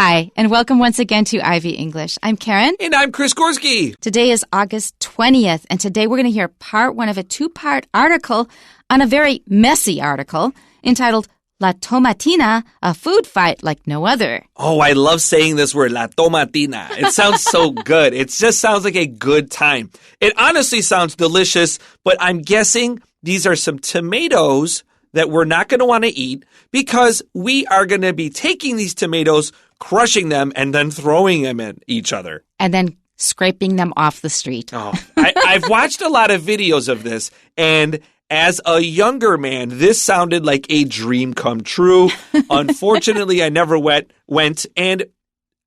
Hi, and welcome once again to Ivy English. I'm Karen. And I'm Chris Gorski. Today is August 20th, and today we're going to hear part one of a two-part article on a very messy article entitled La Tomatina, a food fight like no other. Oh, I love saying this word, La Tomatina. It sounds so good. It just sounds like a good time. It honestly sounds delicious, but I'm guessing these are some tomatoes that we're not going to want to eat because we are going to be taking these tomatoes, crushing them, and then throwing them at each other. And then scraping them off the street. Oh, I've watched a lot of videos of this, and as a younger man, this sounded like a dream come true. Unfortunately, I never went, and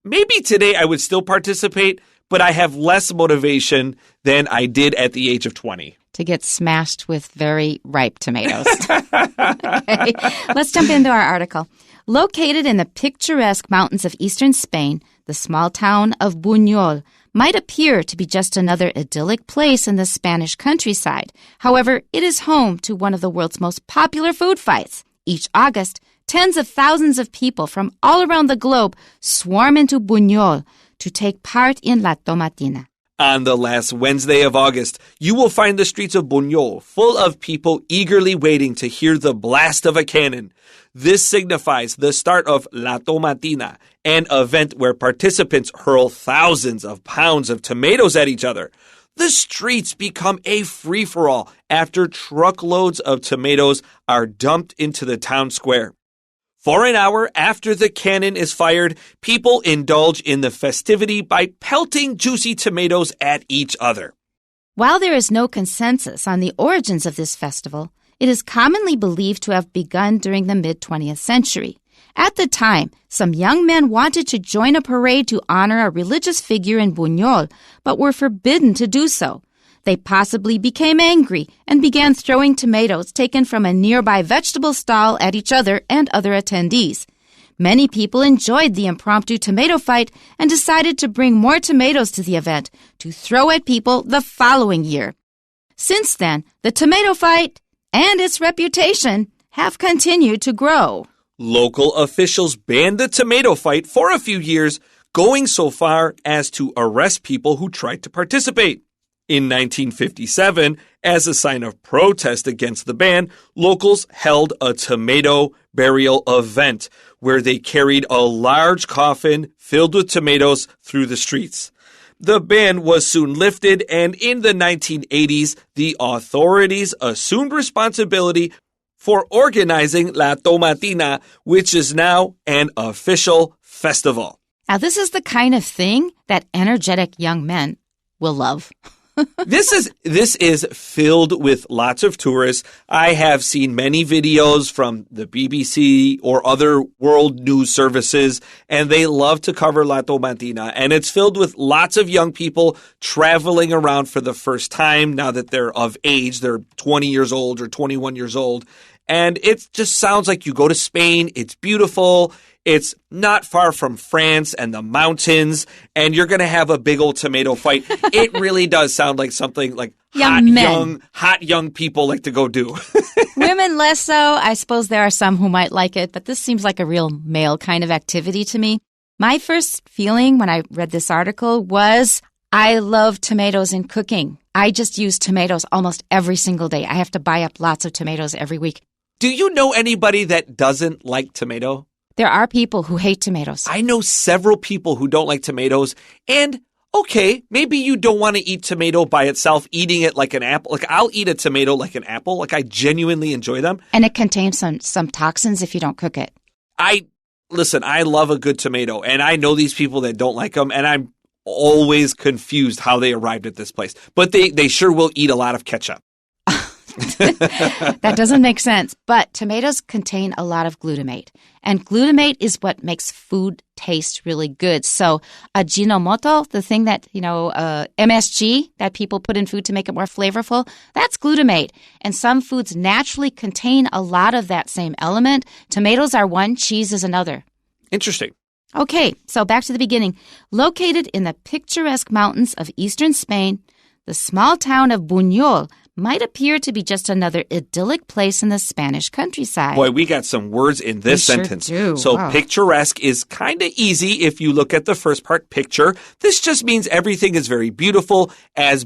maybe today I would still participate, but I have less motivation than I did at the age of 20. To get smashed with very ripe tomatoes. Okay, let's jump into our article. Located in the picturesque mountains of eastern Spain, the small town of Buñol might appear to be just another idyllic place in the Spanish countryside. However, it is home to one of the world's most popular food fights. Each August, tens of thousands of people from all around the globe swarm into Buñol to take part in La Tomatina. On the last Wednesday of August, you will find the streets of Buñol full of people eagerly waiting to hear the blast of a cannon. This signifies the start of La Tomatina, an event where participants hurl thousands of pounds of tomatoes at each other. The streets become a free-for-all after truckloads of tomatoes are dumped into the town square. For an hour after the cannon is fired, people indulge in the festivity by pelting juicy tomatoes at each other. While there is no consensus on the origins of this festival, it is commonly believed to have begun during the mid-20th century. At the time, some young men wanted to join a parade to honor a religious figure in Buñol, but were forbidden to do so. They possibly became angry and began throwing tomatoes taken from a nearby vegetable stall at each other and other attendees. Many people enjoyed the impromptu tomato fight and decided to bring more tomatoes to the event to throw at people the following year. Since then, the tomato fight and its reputation have continued to grow. Local officials banned the tomato fight for a few years, going so far as to arrest people who tried to participate. In 1957, as a sign of protest against the ban, locals held a tomato burial event where they carried a large coffin filled with tomatoes through the streets. The ban was soon lifted, and in the 1980s, the authorities assumed responsibility for organizing La Tomatina, which is now an official festival. Now, this is the kind of thing that energetic young men will love. This is filled with lots of tourists. I have seen many videos from the BBC or other world news services, and they love to cover La Tomatina. And it's filled with lots of young people traveling around for the first time now that they're of age. They're 20 years old or 21 years old. And it just sounds like you go to Spain. It's beautiful. It's not far from France and the mountains, and you're going to have a big old tomato fight. It really does sound like something like hot young people like to go do. Women less so. I suppose there are some who might like it, but this seems like a real male kind of activity to me. My first feeling when I read this article was I love tomatoes in cooking. I just use tomatoes almost every single day. I have to buy up lots of tomatoes every week. Do you know anybody that doesn't like tomato? There are people who hate tomatoes. I know several people who don't like tomatoes. And, okay, maybe you don't want to eat tomato by itself, eating it like an apple. Like, I'll eat a tomato like an apple. Like, I genuinely enjoy them. And it contains some toxins if you don't cook it. Listen, I love a good tomato. And I know these people that don't like them. And I'm always confused how they arrived at this place. But they sure will eat a lot of ketchup. That doesn't make sense. But tomatoes contain a lot of glutamate. And glutamate is what makes food taste really good. So Ajinomoto, the thing that, MSG that people put in food to make it more flavorful, that's glutamate. And some foods naturally contain a lot of that same element. Tomatoes are one, cheese is another. Interesting. Okay, so back to the beginning. Located in the picturesque mountains of eastern Spain, the small town of Buñol might appear to be just another idyllic place in the Spanish countryside. Boy, we got some words in this sentence. Sure do. So Wow. picturesque is kind of easy if you look at the first part, picture. This just means everything is very beautiful as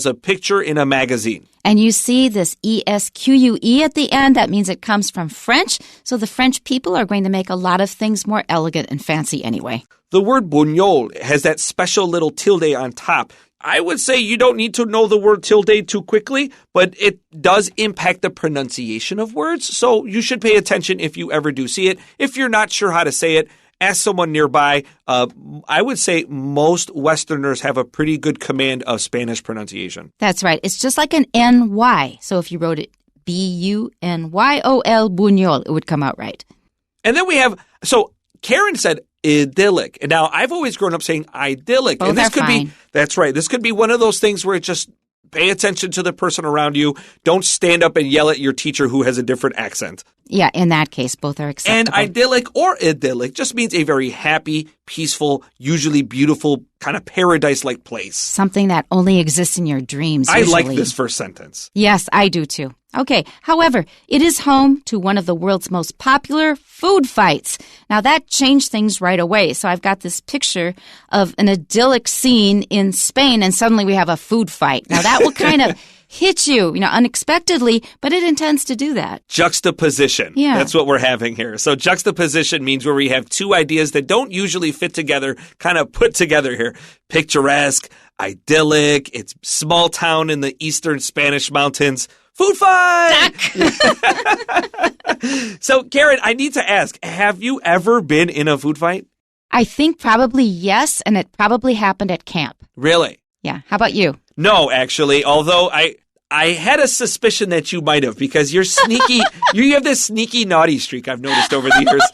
a picture in a magazine. And you see this ESQUE at the end. That means it comes from French. So the French people are going to make a lot of things more elegant and fancy anyway. The word buñol has that special little tilde on top. I would say you don't need to know the word tilde too quickly, but it does impact the pronunciation of words. So you should pay attention if you ever do see it. If you're not sure how to say it, ask someone nearby. I would say most Westerners have a pretty good command of Spanish pronunciation. That's right. It's just like an NY. So if you wrote it BUNYOL, buñol, it would come out right. And then we have, so Karen said idyllic. And now I've always grown up saying idyllic. Both and this are could fine. be, that's right. This could be one of those things where it just pay attention to the person around you. Don't stand up and yell at your teacher who has a different accent. Yeah, in that case, both are acceptable. And idyllic or idyllic just means a very happy, peaceful, usually beautiful, kind of paradise-like place. Something that only exists in your dreams, I usually. like this first sentence. Yes, I do too. Okay, however, it is home to one of the world's most popular food fights. Now, that changed things right away. So I've got this picture of an idyllic scene in Spain, and suddenly we have a food fight. Now, that will kind of hit you, unexpectedly, but it intends to do that. Juxtaposition. Yeah. That's what we're having here. So juxtaposition means where we have two ideas that don't usually fit together, kind of put together here. Picturesque, idyllic, it's small town in the eastern Spanish mountains. Food fight! So, Karen, I need to ask, have you ever been in a food fight? I think probably yes, and it probably happened at camp. Really? Yeah. How about you? No, actually, although I had a suspicion that you might have because you're sneaky. you have this sneaky naughty streak I've noticed over the years.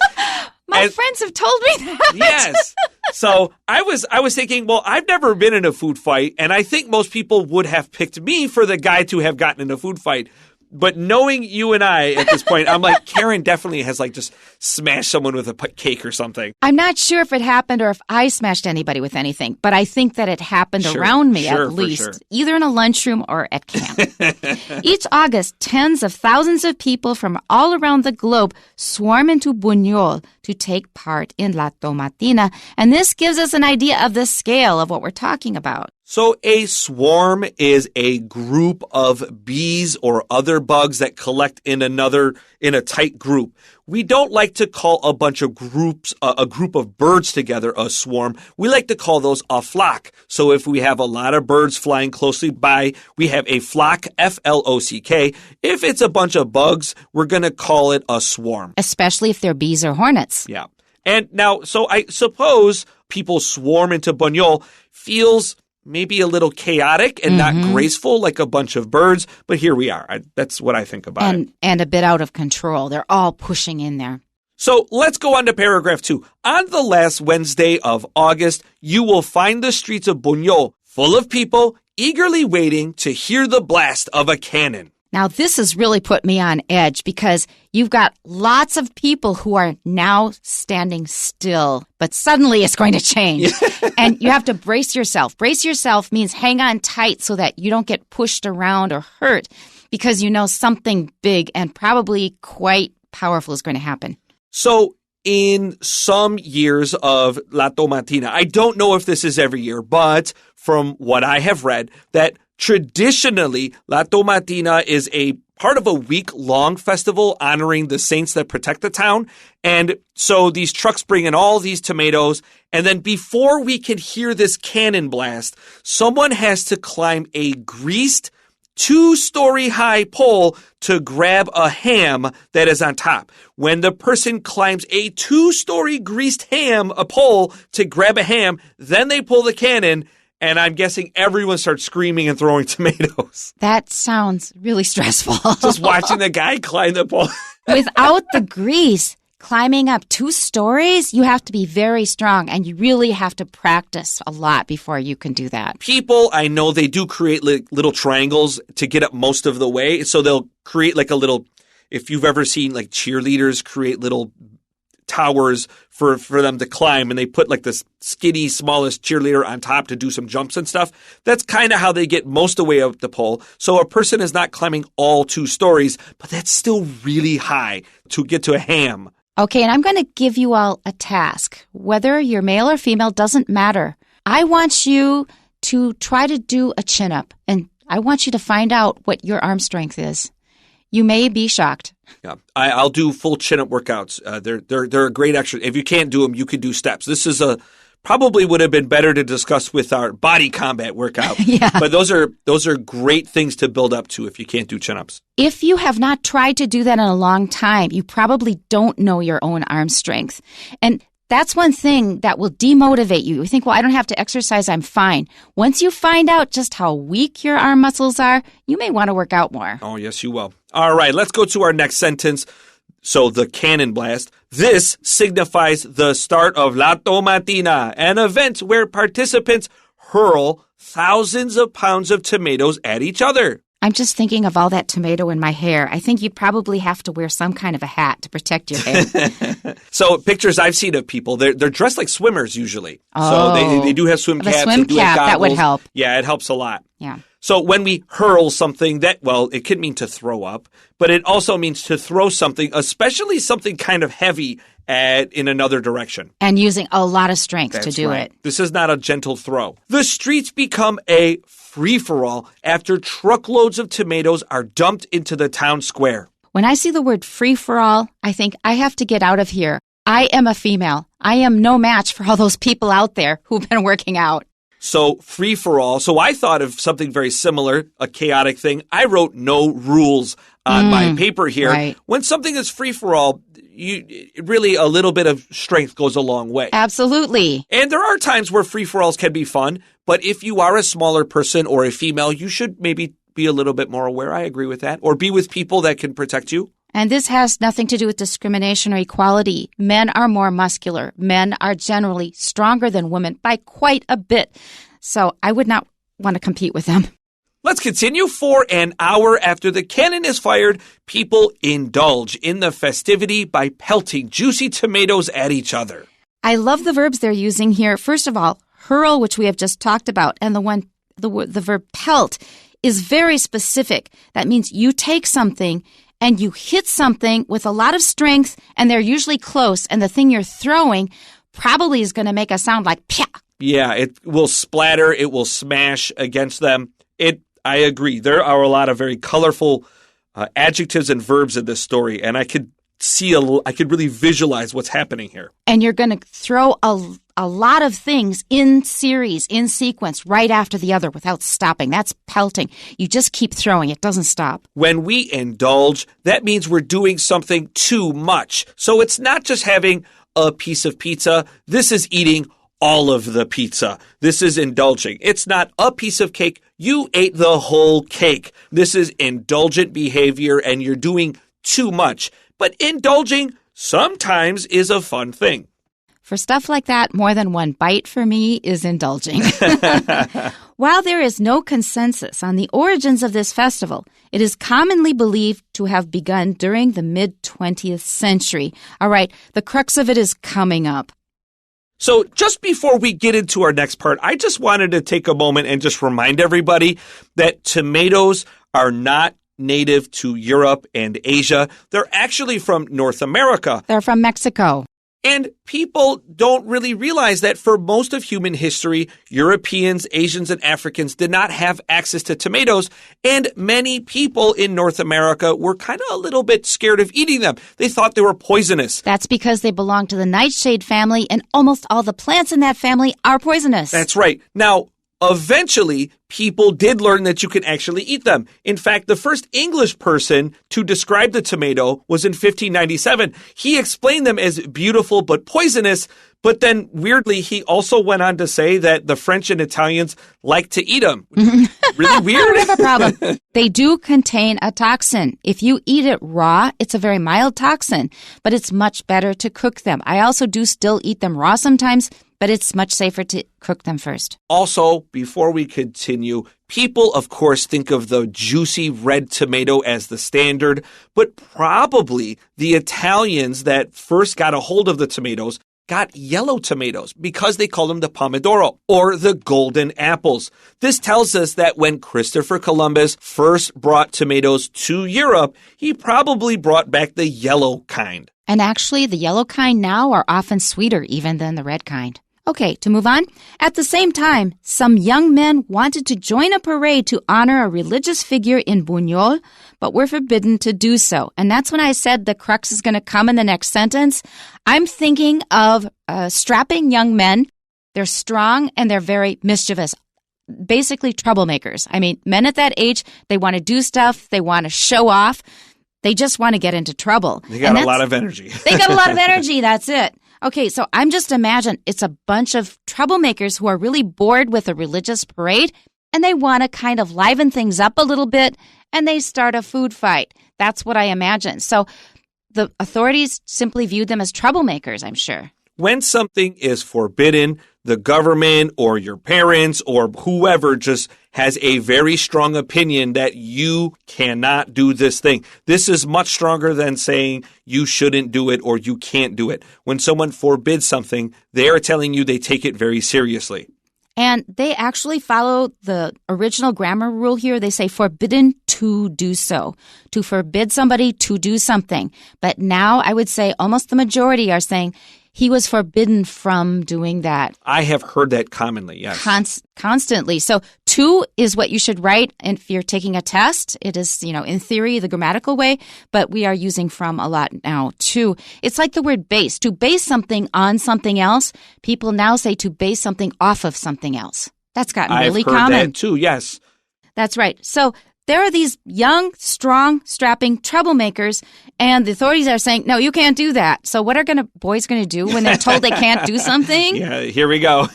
My friends have told me that. Yes. So I was thinking, well, I've never been in a food fight, and I think most people would have picked me for the guy to have gotten in a food fight. But knowing you and I at this point, I'm like, Karen definitely has just smashed someone with a cake or something. I'm not sure if it happened or if I smashed anybody with anything, but I think that it happened around me at least, either in a lunchroom or at camp. Each August, tens of thousands of people from all around the globe swarm into Buñol to take part in La Tomatina, and this gives us an idea of the scale of what we're talking about. So a swarm is a group of bees or other bugs that collect in a tight group. We don't like to call a bunch of groups, a group of birds together a swarm. We like to call those a flock. So if we have a lot of birds flying closely by, we have a flock, F-L-O-C-K. If it's a bunch of bugs, we're going to call it a swarm. Especially if they're bees or hornets. Yeah. And now, so I suppose people swarm into Buñol feels maybe a little chaotic and not graceful like a bunch of birds, but here we are. That's what I think about it. And a bit out of control. They're all pushing in there. So let's go on to paragraph 2. On the last Wednesday of August, you will find the streets of Buñol full of people eagerly waiting to hear the blast of a cannon. Now, this has really put me on edge because you've got lots of people who are now standing still, but suddenly it's going to change. And you have to brace yourself. Brace yourself means hang on tight so that you don't get pushed around or hurt because you know something big and probably quite powerful is going to happen. So in some years of La Tomatina, I don't know if this is every year, but from what I have read, that traditionally, La Tomatina is a part of a week-long festival honoring the saints that protect the town. And so these trucks bring in all these tomatoes. And then before we can hear this cannon blast, someone has to climb a greased 2-story high pole to grab a ham that is on top. When the person climbs a 2-story greased a pole to grab a ham, then they pull the cannon. And I'm guessing everyone starts screaming and throwing tomatoes. That sounds really stressful. Just watching the guy climb the pole. Without the grease, climbing up 2 stories, you have to be very strong, and you really have to practice a lot before you can do that. People, I know they do create little triangles to get up most of the way. So they'll create a little, if you've ever seen cheerleaders create little towers for them to climb, and they put like this skinny, smallest cheerleader on top to do some jumps and stuff. That's kind of how they get most of the way up the pole. So a person is not climbing all 2 stories, but that's still really high to get to a ham. Okay, and I'm going to give you all a task. Whether you're male or female doesn't matter. I want you to try to do a chin-up, and I want you to find out what your arm strength is. You may be shocked. Yeah, I'll do full chin-up workouts. They're a great exercise. If you can't do them, you could do steps. This is probably would have been better to discuss with our body combat workout. Yeah. But those are great things to build up to if you can't do chin-ups. If you have not tried to do that in a long time, you probably don't know your own arm strength. And that's one thing that will demotivate you. You think, well, I don't have to exercise, I'm fine. Once you find out just how weak your arm muscles are, you may want to work out more. Oh, yes, you will. All right, let's go to our next sentence. So the cannon blast. This signifies the start of La Tomatina, an event where participants hurl thousands of pounds of tomatoes at each other. I'm just thinking of all that tomato in my hair. I think you probably have to wear some kind of a hat to protect your hair. So pictures I've seen of people, they're dressed like swimmers usually. Oh, so they do have swim caps. A swim cap, that would help. Yeah, it helps a lot. Yeah. So when we hurl something it could mean to throw up, but it also means to throw something, especially something kind of heavy in another direction. And using a lot of strength to do it. This is not a gentle throw. The streets become a free-for-all after truckloads of tomatoes are dumped into the town square. When I see the word free-for-all, I think I have to get out of here. I am a female. I am no match for all those people out there who've been working out. So free-for-all. So I thought of something very similar, a chaotic thing. I wrote no rules on my paper here. Right. When something is free-for-all, really a little bit of strength goes a long way. Absolutely. And there are times where free-for-alls can be fun, but if you are a smaller person or a female, you should maybe be a little bit more aware. I agree with that. Or be with people that can protect you. And this has nothing to do with discrimination or equality. Men are more muscular. Men are generally stronger than women by quite a bit. So I would not want to compete with them. Let's continue. For an hour after the cannon is fired, people indulge in the festivity by pelting juicy tomatoes at each other. I love the verbs they're using here. First of all, hurl, which we have just talked about, and the verb pelt is very specific. That means you take something and you hit something with a lot of strength, and they're usually close, and the thing you're throwing probably is going to make a sound like pya. Yeah, it will splatter, it will smash against them. I agree. There are a lot of very colorful adjectives and verbs in this story, and I could really visualize what's happening here. And you're going to throw a lot of things in series, in sequence, right after the other without stopping. That's pelting. You just keep throwing. It doesn't stop. When we indulge, that means we're doing something too much. So it's not just having a piece of pizza. This is eating all of the pizza. This is indulging. It's not a piece of cake. You ate the whole cake. This is indulgent behavior, and you're doing too much. But indulging sometimes is a fun thing. For stuff like that, more than one bite for me is indulging. While there is no consensus on the origins of this festival, it is commonly believed to have begun during the mid-20th century. All right, the crux of it is coming up. So just before we get into our next part, I just wanted to take a moment and just remind everybody that tomatoes are not native to Europe and Asia. They're actually from North America. They're from Mexico. And people don't really realize that for most of human history, Europeans, Asians, and Africans did not have access to tomatoes, and many people in North America were kind of a little bit scared of eating them. They thought they were poisonous. That's because they belong to the nightshade family, and almost all the plants in that family are poisonous. That's right. Now, eventually, people did learn that you can actually eat them. In fact, the first English person to describe the tomato was in 1597. He explained them as beautiful but poisonous, but then weirdly, he also went on to say that the French and Italians like to eat them. Really weird. I don't have a problem. They do contain a toxin. If you eat it raw, it's a very mild toxin, but it's much better to cook them. I also do still eat them raw sometimes, but it's much safer to cook them first. Also, before we continue, people, of course, think of the juicy red tomato as the standard, but probably the Italians that first got a hold of the tomatoes got yellow tomatoes because they called them the pomodoro or the golden apples. This tells us that when Christopher Columbus first brought tomatoes to Europe, he probably brought back the yellow kind. And actually, the yellow kind now are often sweeter even than the red kind. Okay, to move on. At the same time, some young men wanted to join a parade to honor a religious figure in Buñol, but were forbidden to do so. And that's when I said the crux is going to come in the next sentence. I'm thinking of strapping young men. They're strong and they're very mischievous. Basically troublemakers. I mean, men at that age, they want to do stuff. They want to show off. They just want to get into trouble. They got a lot of energy. They got a lot of energy. That's it. Okay, so I'm just imagine it's a bunch of troublemakers who are really bored with a religious parade, and they want to kind of liven things up a little bit, and they start a food fight. That's what I imagine. So the authorities simply viewed them as troublemakers, I'm sure. When something is forbidden, the government or your parents or whoever just has a very strong opinion that you cannot do this thing. This is much stronger than saying you shouldn't do it or you can't do it. When someone forbids something, they are telling you they take it very seriously. And they actually follow the original grammar rule here. They say forbidden to do so, to forbid somebody to do something. But now I would say almost the majority are saying he was forbidden from doing that. I have heard that commonly, yes. Constantly. So to is what you should write if you're taking a test. It is, in theory, the grammatical way, but we are using from a lot now. To, it's like the word base. To base something on something else, people now say to base something off of something else. That's gotten really common. I've heard that too, yes. That's right. So there are these young, strong, strapping troublemakers, and the authorities are saying, no, you can't do that. So what are boys going to do when they're told they can't do something? Yeah, here we go.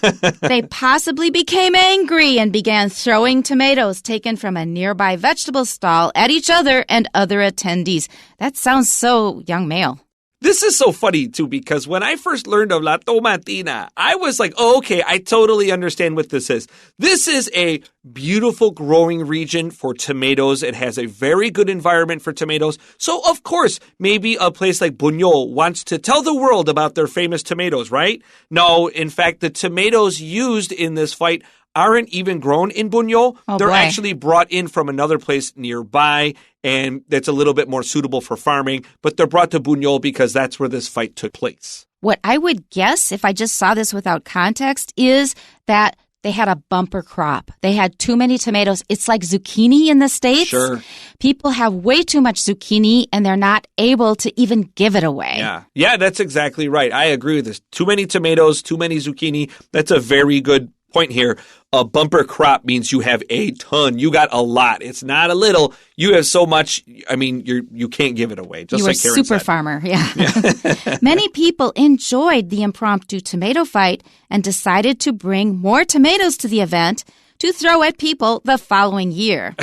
They possibly became angry and began throwing tomatoes taken from a nearby vegetable stall at each other and other attendees. That sounds so young male. This is so funny, too, because when I first learned of La Tomatina, I was like, oh, okay, I totally understand what this is. This is a beautiful growing region for tomatoes. It has a very good environment for tomatoes. So, of course, maybe a place like Buñol wants to tell the world about their famous tomatoes, right? No, in fact, the tomatoes used in this fight aren't even grown in Buñol. They're actually brought in from another place nearby, and that's a little bit more suitable for farming, but they're brought to Buñol because that's where this fight took place. What I would guess, if I just saw this without context, is that they had a bumper crop. They had too many tomatoes. It's like zucchini in the States. Sure. People have way too much zucchini, and they're not able to even give it away. Yeah, that's exactly right. I agree with this. Too many tomatoes, too many zucchini. That's a very good point here. A bumper crop means you have a ton. You got a lot. It's not a little. You have so much. I mean, you can't give it away. Just you like were Karen super said. Farmer. Yeah. Many people enjoyed the impromptu tomato fight and decided to bring more tomatoes to the event to throw at people the following year.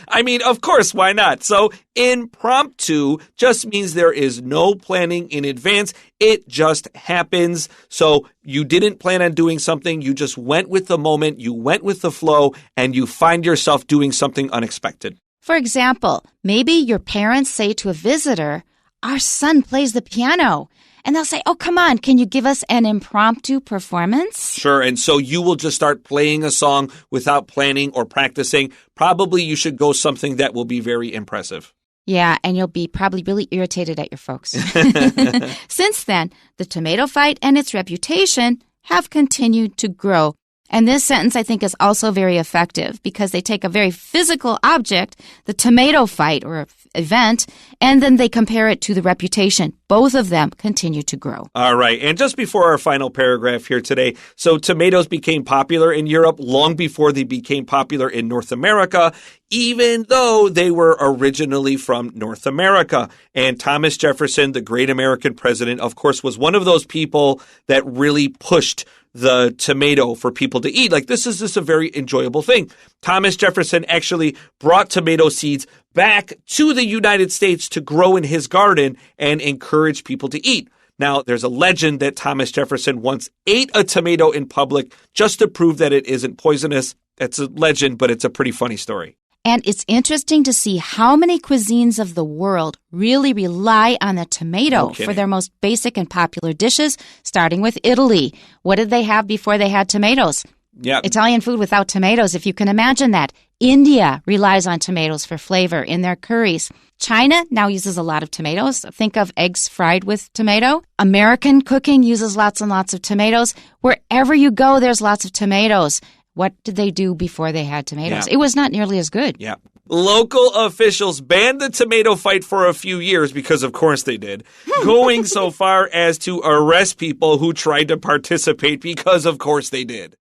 I mean, of course, why not? So impromptu just means there is no planning in advance. It just happens. So you didn't plan on doing something. You just went with the moment. You went with the flow, and you find yourself doing something unexpected. For example, maybe your parents say to a visitor, our son plays the piano. And they'll say, oh, come on, can you give us an impromptu performance? Sure, and so you will just start playing a song without planning or practicing. Probably you should go something that will be very impressive. Yeah, and you'll be probably really irritated at your folks. Since then, the tomato fight and its reputation have continued to grow. And this sentence, I think, is also very effective because they take a very physical object, the tomato fight or event, and then they compare it to the reputation. Both of them continue to grow. All right. And just before our final paragraph here today, so tomatoes became popular in Europe long before they became popular in North America, even though they were originally from North America. And Thomas Jefferson, the great American president, of course, was one of those people that really pushed the tomato for people to eat. Like, this is just a very enjoyable thing. Thomas Jefferson actually brought tomato seeds back to the United States to grow in his garden and encourage people to eat. Now, there's a legend that Thomas Jefferson once ate a tomato in public just to prove that it isn't poisonous. That's a legend, but it's a pretty funny story. And it's interesting to see how many cuisines of the world really rely on the tomato for their most basic and popular dishes, starting with Italy. What did they have before they had tomatoes? Yeah. Italian food without tomatoes, if you can imagine that. India relies on tomatoes for flavor in their curries. China now uses a lot of tomatoes. Think of eggs fried with tomato. American cooking uses lots and lots of tomatoes. Wherever you go, there's lots of tomatoes. What did they do before they had tomatoes? Yeah. It was not nearly as good. Yeah. Local officials banned the tomato fight for a few years because, of course, they did, going so far as to arrest people who tried to participate because, of course, they did.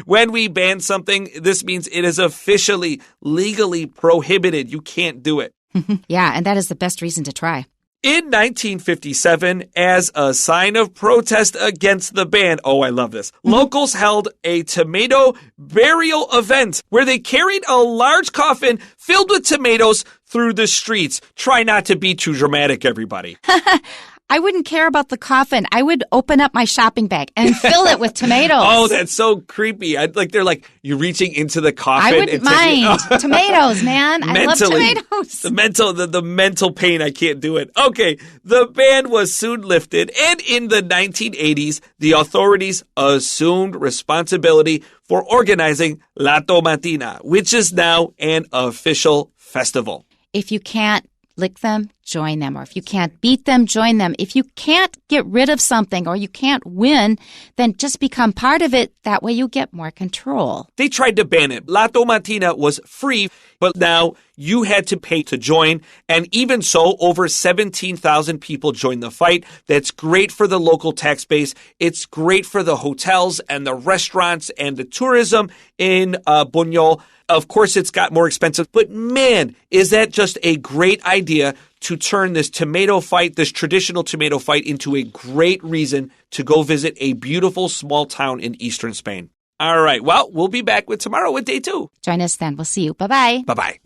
When we ban something, this means it is officially, legally prohibited. You can't do it. Yeah, and that is the best reason to try. In 1957, as a sign of protest against the ban, I love this, locals held a tomato burial event where they carried a large coffin filled with tomatoes through the streets. Try not to be too dramatic, everybody. I wouldn't care about the coffin. I would open up my shopping bag and fill it with tomatoes. Oh, that's so creepy. They're like, you're reaching into the coffin. I wouldn't mind. Tomatoes, man. I love tomatoes. The mental pain, I can't do it. Okay, the ban was soon lifted, and in the 1980s, the authorities assumed responsibility for organizing La Tomatina, which is now an official festival. If you can't lick them, join them. Or if you can't beat them, join them. If you can't get rid of something or you can't win, then just become part of it. That way you get more control. They tried to ban it. La Tomatina was free, but now you had to pay to join. And even so, over 17,000 people joined the fight. That's great for the local tax base. It's great for the hotels and the restaurants and the tourism in Buñol. Of course, it's got more expensive, but man, is that just a great idea to turn this tomato fight, this traditional tomato fight, into a great reason to go visit a beautiful small town in eastern Spain. All right, well, we'll be back with tomorrow with day 2. Join us then. We'll see you. Bye-bye. Bye-bye.